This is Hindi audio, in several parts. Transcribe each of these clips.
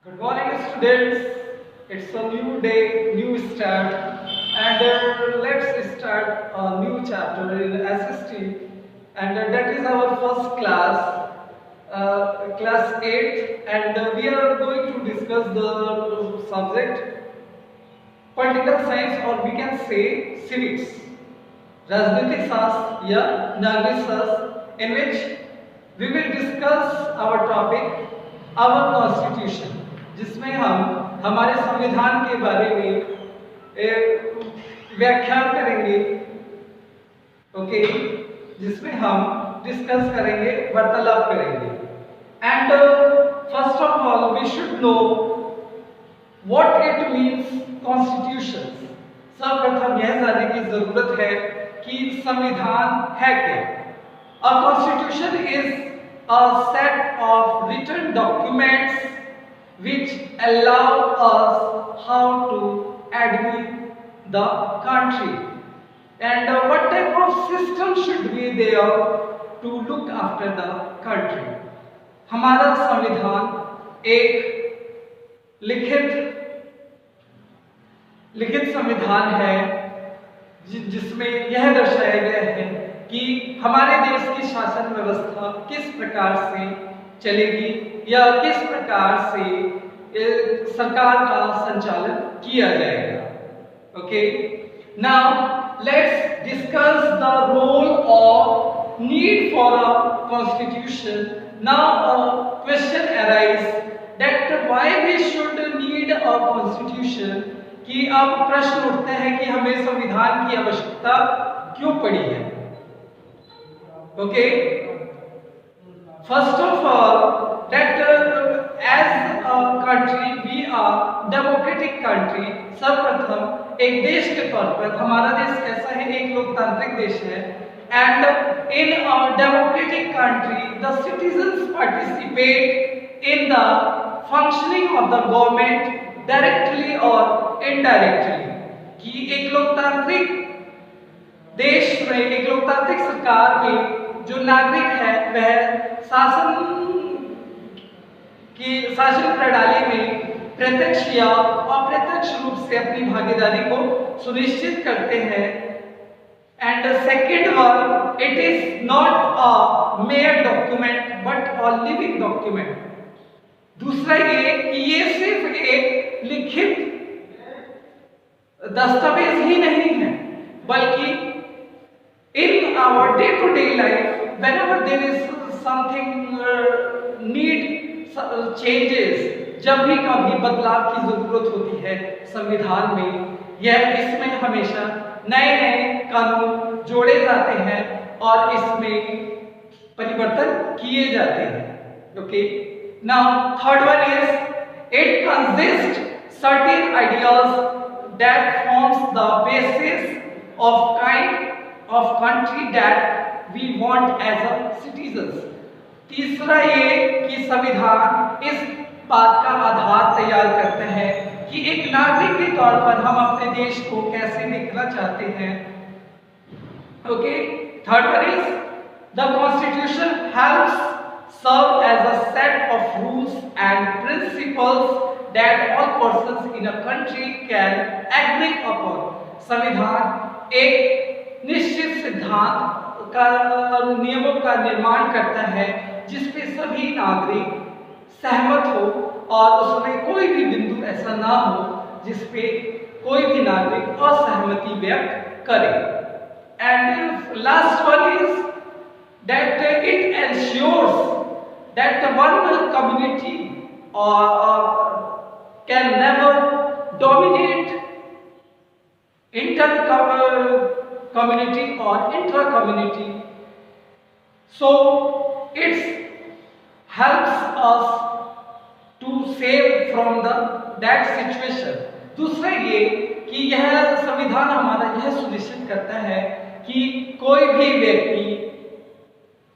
Good morning, students. It's a new day, new start, and let's start a new chapter in SST, and that is our first class, class 8th, and we are going to discuss the subject political science, or we can say civics, राजनीतिक शास्त्र या नागरिक शास्त्र, in which we will discuss our topic, our constitution, जिसमें हम हमारे संविधान के बारे में व्याख्यान करेंगे, ओके, जिसमें हम डिस्कस करेंगे, वार्तालाप करेंगे। And first of all we should know what it means constitution. सर्वप्रथम यह जानने की जरूरत है कि संविधान है क्या। A constitution is a set of written documents which allow us how to admit the country, and what type of system should be there to look after the country. हमारा संविधान एक लिखित संविधान है जिसमें यह दर्शाया गया है कि हमारे देश की शासन व्यवस्था किस प्रकार से चलेगी या किस प्रकार से सरकार का संचालन किया जाएगा। Okay, now let's discuss the role of need for a constitution. Now a question arise that why we should need a constitution, कि अब प्रश्न उठते हैं कि हमें संविधान की आवश्यकता क्यों पड़ी है। Okay, first of all that as a country we are democratic country। सर्वप्रथम एक देश के तौर पर हमारा देश कैसा है, एक लोकतांत्रिक देश है। and in a democratic country the citizens participate in the functioning of the government directly or indirectly। कि एक लोकतांत्रिक देश में, एक लोकतांत्रिक सरकार में जो नागरिक है वह शासन प्रणाली में प्रत्यक्ष या अप्रत्यक्ष रूप से अपनी भागीदारी को सुनिश्चित करते हैं। And second one, it is not a mayor document but a living document. दूसरा ये कि ये सिर्फ एक लिखित दस्तावेज ही नहीं है, बल्कि in our day-to-day life, whenever there is something need changes, जब भी कभी बदलाव की जरूरत होती है संविधान में, यह इसमें हमेशा नए नए कानून जोड़े जाते हैं और इसमें परिवर्तन किए जाते हैं। Okay, now third one is it consist certain ideas that forms the basis of kind of country that we want as a citizens। तीसरा ये कि संविधान इस बात का आधार तैयार करता है कि एक नागरिक के तौर पर हम अपने देश को कैसे देखना चाहते हैं। Okay, third one is the constitution helps serve as a set of rules and principles that all persons in a country can agree upon. संविधान एक निश्चित सिद्धांत का नियमों का निर्माण करता है जिसपे सभी नागरिक सहमत हो और उसमें कोई भी बिंदु ऐसा ना हो जिसपे कोई भी नागरिक असहमति व्यक्त करे। And last one is that it ensures that one community can never dominate community or intra community, so it helps us to save from that situation। दूसरा ये कि यह संविधान हमारा यह सुनिश्चित करता है कि कोई भी व्यक्ति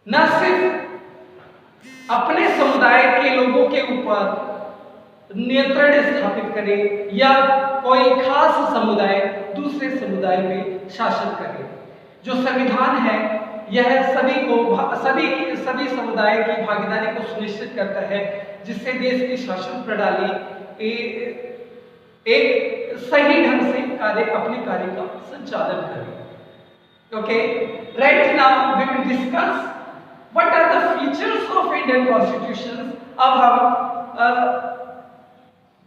न सिर्फ अपने समुदाय के लोगों के ऊपर नियंत्रण स्थापित करे या कोई खास समुदाय दूसरे समुदाय में शासन करे। जो संविधान है यह सभी समुदाय की भागीदारी को सुनिश्चित करता है जिससे देश की शासन प्रणाली एक सही ढंग से अपने कार्य का संचालन करे। Okay, right now we will discuss what are the features of Indian constitution. अब हम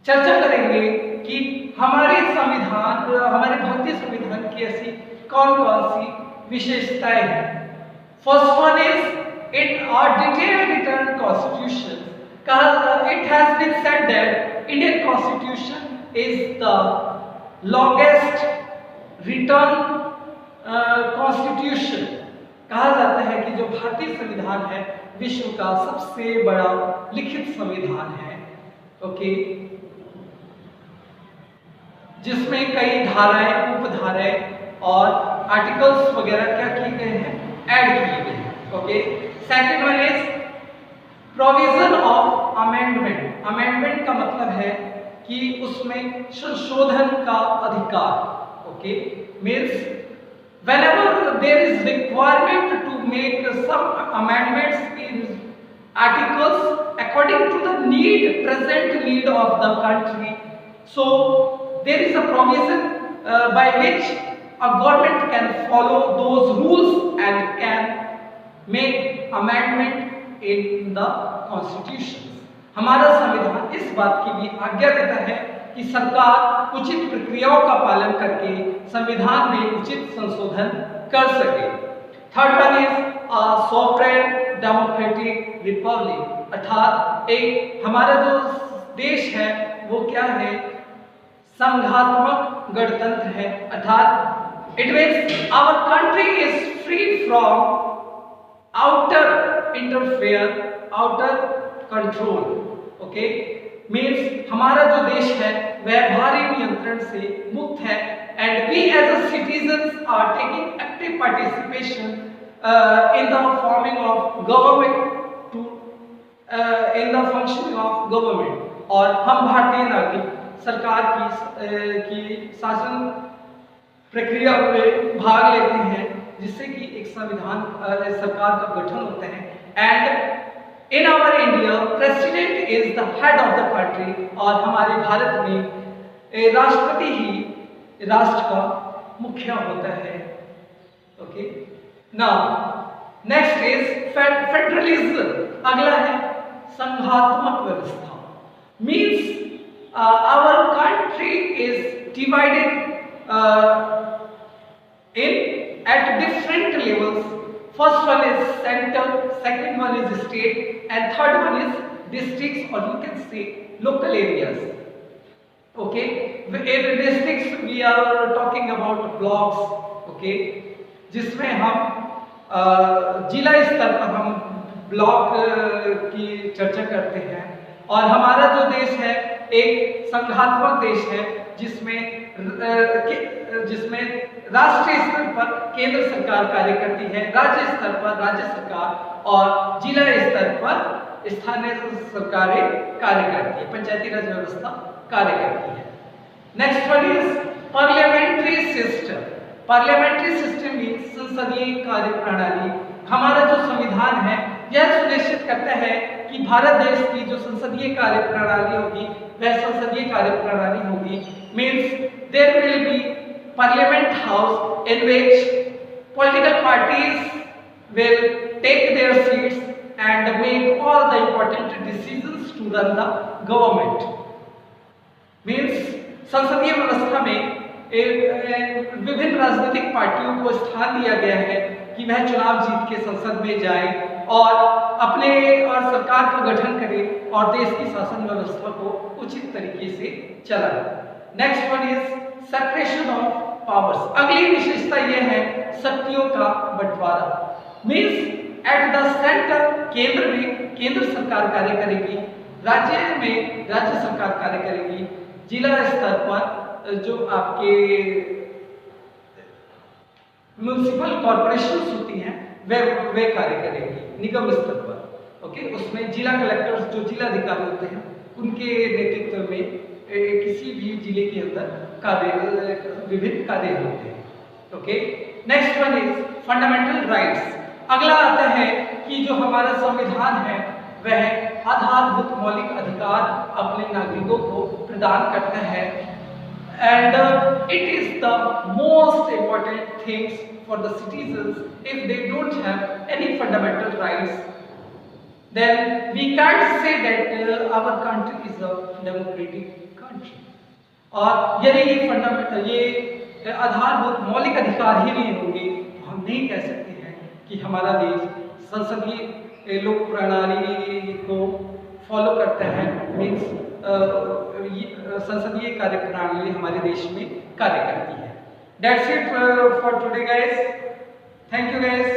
चर्चा करेंगे कि हमारे भारतीय संविधान की ऐसी कौन कौन सी विशेषताएं हैं। First one is in our detailed written constitution, it has been said that Indian constitution is the longest written constitution। कहा जाता है कि जो भारतीय संविधान है विश्व का सबसे बड़ा लिखित संविधान है। ओके, जिसमें कई धाराएं, उपधाराएं और आर्टिकल्स वगैरह क्या किए गए हैं, ऐड किए गए हैं। Okay, second one is provision of amendment. Amendment का मतलब है कि उसमें संशोधन का अधिकार। Okay, means whenever there is requirement to make some amendments in articles according to the present need of the country, so there is a provision by which a government can follow those rules and can make amendment in the constitution। हमारा संविधान इस बात की भी आज्ञा देता है कि सरकार उचित प्रक्रियाओं का पालन करके संविधान में उचित संशोधन कर सके। Third one is sovereign democratic Republic, अर्थात एक हमारा जो देश है वो क्या है, संघात्मक गणतंत्र है। अर्थात it means our country is free from outer interfere, outer control. Okay, means हमारा जो देश है वह बाहरी नियंत्रण से मुक्त है। And we as a citizens are taking active participation in the forming of government to in the functioning of government. और हम भारतीय नागरिक सरकार की शासन प्रक्रिया में भाग लेते हैं, जिससे कि एक संविधान सरकार का गठन होता है। And in our India president is the head of the country, और हमारे भारत में राष्ट्रपति ही राष्ट्र का मुखिया होता है। Okay, now next is federalism. अगला है संघात्मक व्यवस्था। Means our country is divided in at different levels. First one is central, second one is state, and third one is districts, or you can say local areas. Okay, in districts we are talking about blocks. Okay, जिसमें हम जिला स्तर पर हम ब्लॉक की चर्चा करते हैं। और हमारा जो देश है एक संघात्मक देश है, जिसमें राष्ट्रीय स्तर पर केंद्र सरकार कार्य करती है, राज्य स्तर पर राज्य सरकार और जिला स्तर पर स्थानीय सरकारें कार्य करती है, पंचायती राज व्यवस्था कार्य करती है। Next one is parliamentary system. Parliamentary system means संसदीय कार्य प्रणाली। हमारा जो संविधान है यह सुनिश्चित करता है कि भारत देश की जो संसदीय कार्य प्रणाली होगी वह संसदीय कार्य प्रणाली होगी। Means there will be parliament house in which political parties will take their seats and make all the important decisions to run the government। Means संसदीय व्यवस्था में विभिन्न राजनीतिक पार्टियों को स्थान दिया गया है कि वह चुनाव जीत के संसद में जाए और सरकार का गठन करे और देश की शासन व्यवस्था को उचित तरीके से चलाए। Next one is separation of powers. अगली विशेषता यह है शक्तियों का बंटवारा। मीन्स एट द सेंटर, केंद्र में केंद्र सरकार कार्य करेगी, राज्य में राज्य सरकार कार्य करेगी, जिला स्तर पर जो आपके म्युनिसिपल कॉर्पोरेशंस होती हैं वे कार्य करेगी निगम स्तर पर। ओके, उसमें जिला कलेक्टर्स जो जिला अधिकारी होते हैं उनके नेतृत्व में किसी भी जिले के अंदर विभिन्न कार्य होते हैं। Okay, next one is fundamental rights. अगला आता है कि जो हमारा संविधान है वह आधारभूत मौलिक अधिकार अपने नागरिकों को प्रदान करता है। And it is the most important things for the citizens. If they don't have any fundamental rights, then we can't say that our country is a democratic country. और यदि ये फंडामेंटल ये आधारभूत मौलिक अधिकार ही नहीं होंगे तो हम नहीं कह सकते हैं कि हमारा देश संसदीय लोक प्रणाली को फॉलो करता है। मीन्स संसदीय कार्य प्रणाली हमारे देश में कार्य करती है। That's it for today guys. Thank you guys.